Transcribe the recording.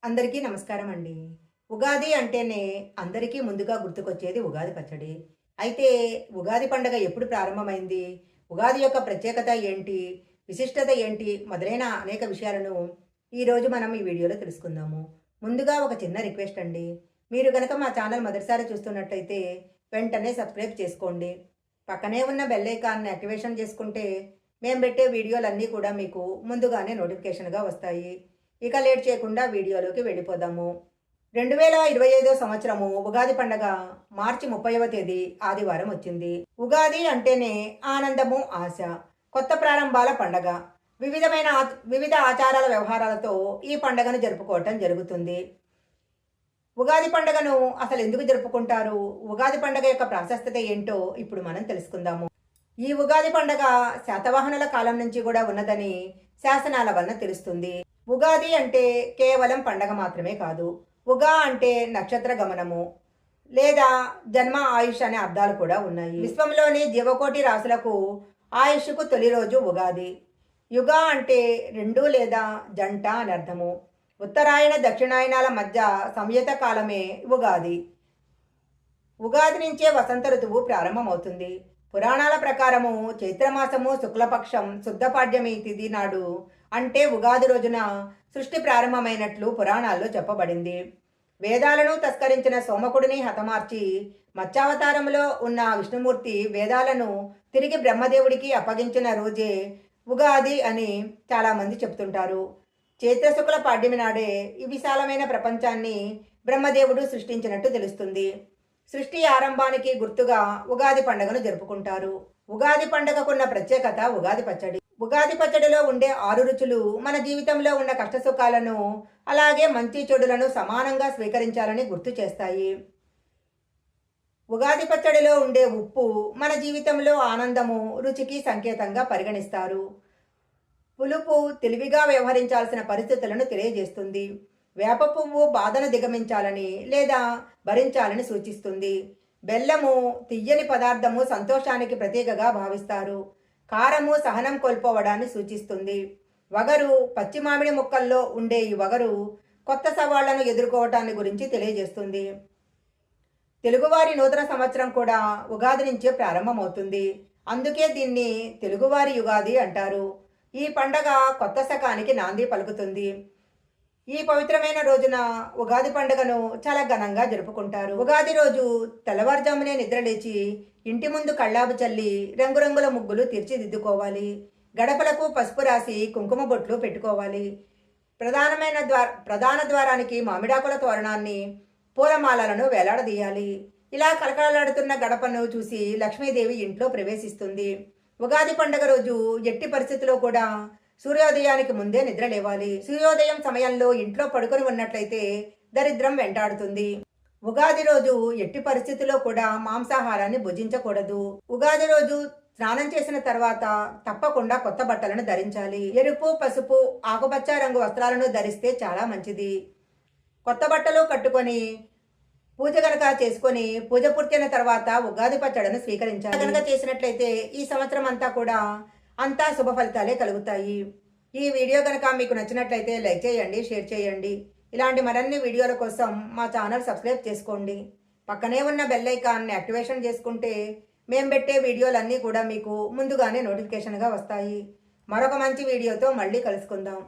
అందరికీ నమస్కారం అండి. ఉగాది అంటేనే అందరికీ ముందుగా గుర్తుకొచ్చేది ఉగాది పచ్చడి. అయితే ఉగాది పండగ ఎప్పుడు ప్రారంభమైంది? ఉగాది యొక్క ప్రత్యేకత ఏంటి? విశిష్టత ఏంటి? మొదలైన అనేక విషయాలను ఈరోజు మనం ఈ వీడియోలో తెలుసుకుందాము. ముందుగా ఒక చిన్న రిక్వెస్ట్ అండి. మీరు గనక మా ఛానల్ మొదటిసారి చూస్తున్నట్లయితే వెంటనే సబ్స్క్రైబ్ చేసుకోండి. పక్కనే ఉన్న బెల్ ఐకాన్‌ని యాక్టివేషన్ చేసుకుంటే మేము పెట్టే వీడియోలన్నీ కూడా మీకు ముందుగానే నోటిఫికేషన్‌గా వస్తాయి. ఇక లేట్ చేయకుండా వీడియోలోకి వెళ్ళిపోదాము. 2025 సంవత్సరము ఉగాది పండగ మార్చి 30వ తేదీ ఆదివారం వచ్చింది. ఉగాది అంటేనే ఆనందము, ఆశ, కొత్త ప్రారంభాల పండగ. వివిధ ఆచారాల వ్యవహారాలతో ఈ పండగను జరుపుకోవటం జరుగుతుంది. ఉగాది పండగను అసలు ఎందుకు జరుపుకుంటారు? ఉగాది పండగ యొక్క ప్రాశస్త్యత ఏంటో ఇప్పుడు మనం తెలుసుకుందాము. ఈ ఉగాది పండగ శాతవాహనుల కాలం నుంచి కూడా ఉన్నదని శాసనాల వలన తెలుస్తుంది. ఉగాది అంటే కేవలం పండగ మాత్రమే కాదు. ఉగా అంటే నక్షత్ర గమనము లేదా జన్మ ఆయుష్ అనే అర్థాలు కూడా ఉన్నాయి. విశ్వంలోని జీవకోటి రాశులకు ఆయుష్కు తొలి రోజు ఉగాది. యుగ అంటే రెండు లేదా జంట అని అర్థము. ఉత్తరాయణ దక్షిణాయనాల మధ్య సంయుత కాలమే ఉగాది. ఉగాది నుంచే వసంత ఋతువు ప్రారంభమవుతుంది. పురాణాల ప్రకారము చైత్రమాసము శుక్లపక్షం శుద్ధపాడ్యమి తిథి నాడు అంటే ఉగాది రోజున సృష్టి ప్రారంభమైనట్లు పురాణాల్లో చెప్పబడింది. వేదాలను తస్కరించిన సోమకుడిని హతమార్చి మత్స్యావతారంలో ఉన్న విష్ణుమూర్తి వేదాలను తిరిగి బ్రహ్మదేవుడికి అప్పగించిన రోజే ఉగాది అని చాలామంది చెప్తుంటారు. చైత్రశుక్ల పాడ్యమి నాడే ఈ విశాలమైన ప్రపంచాన్ని బ్రహ్మదేవుడు సృష్టించినట్టు తెలుస్తుంది. సృష్టి ఆరంభానికి గుర్తుగా ఉగాది పండుగను జరుపుకుంటారు. ఉగాది పండుగకున్న ప్రత్యేకత ఉగాది పచ్చడి. ఉగాది పచ్చడిలో ఉండే 6 రుచులు మన జీవితంలో ఉన్న కష్టసుఖాలను అలాగే మంచి చెడులను సమానంగా స్వీకరించాలని గుర్తు చేస్తాయి. ఉగాది పచ్చడిలో ఉండే ఉప్పు మన జీవితంలో ఆనందము, రుచికి సంకేతంగా పరిగణిస్తారు. పులుపు తెలివిగా వ్యవహరించాల్సిన పరిస్థితులను తెలియజేస్తుంది. వేప పువ్వు బాధను దిగమించాలని లేదా భరించాలని సూచిస్తుంది. బెల్లము తియ్యని పదార్థము సంతోషానికి ప్రతీకగా భావిస్తారు. కారము సహనం కోల్పోవడాన్ని సూచిస్తుంది. వగరు పచ్చి మామిడి ముక్కల్లో ఉండే ఈ వగరు కొత్త సవాళ్లను ఎదుర్కోవటాన్ని గురించి తెలియజేస్తుంది. తెలుగువారి నూతన సంవత్సరం కూడా ఉగాది నుంచే ప్రారంభమవుతుంది. అందుకే దీన్ని తెలుగువారి యుగాది అంటారు. ఈ పండగ కొత్త శకానికి నాంది పలుకుతుంది. ఈ పవిత్రమైన రోజున ఉగాది పండుగను చాలా ఘనంగా జరుపుకుంటారు. ఉగాది రోజు తెల్లవారుజామునే నిద్రలేచి ఇంటి ముందు కళ్ళాపు చల్లి రంగురంగుల ముగ్గులు తీర్చిదిద్దుకోవాలి. గడపలకు పసుపు రాసి కుంకుమ బొట్లు పెట్టుకోవాలి. ప్రధాన ద్వారానికి మామిడాకుల తోరణాన్ని పూలమాలలను వేలాడదీయాలి. ఇలా కలకలలాడుతున్న గడపను చూసి లక్ష్మీదేవి ఇంట్లో ప్రవేశిస్తుంది. ఉగాది పండుగ రోజు ఎట్టి పరిస్థితిలో కూడా సూర్యోదయానికి ముందే నిద్ర లేవాలి. సూర్యోదయం సమయంలో ఇంట్లో పడుకొని ఉన్నట్లయితే దరిద్రం వెంటాడుతుంది. ఉగాది రోజు ఎట్టి పరిస్థితిలో కూడా మాంసాహారాన్ని భుజించకూడదు. ఉగాది రోజు స్నానం చేసిన తర్వాత తప్పకుండా కొత్త బట్టలను ధరించాలి. ఎరుపు, పసుపు, ఆకుపచ్చ రంగు వస్త్రాలను ధరిస్తే చాలా మంచిది. కొత్త బట్టలు కట్టుకొని పూజ గనక చేసుకొని పూజ పూర్తయిన తర్వాత ఉగాది పచ్చడిని స్వీకరించాలి. గనక చేసినట్లయితే ఈ సంవత్సరం అంతా కూడా అంతా శుభ ఫలితాలే కలుగుతాయి. ఈ వీడియో కనుక మీకు నచ్చినట్లయితే లైక్ చేయండి, షేర్ చేయండి. ఇలాంటి మరిన్ని వీడియోల కోసం మా ఛానల్ సబ్స్క్రైబ్ చేసుకోండి. పక్కనే ఉన్న బెల్ ఐకాన్ని యాక్టివేషన్ చేసుకుంటే మేము పెట్టే వీడియోలన్నీ కూడా మీకు ముందుగానే నోటిఫికేషన్గా వస్తాయి. మరొక మంచి వీడియోతో మళ్ళీ కలుసుకుందాం.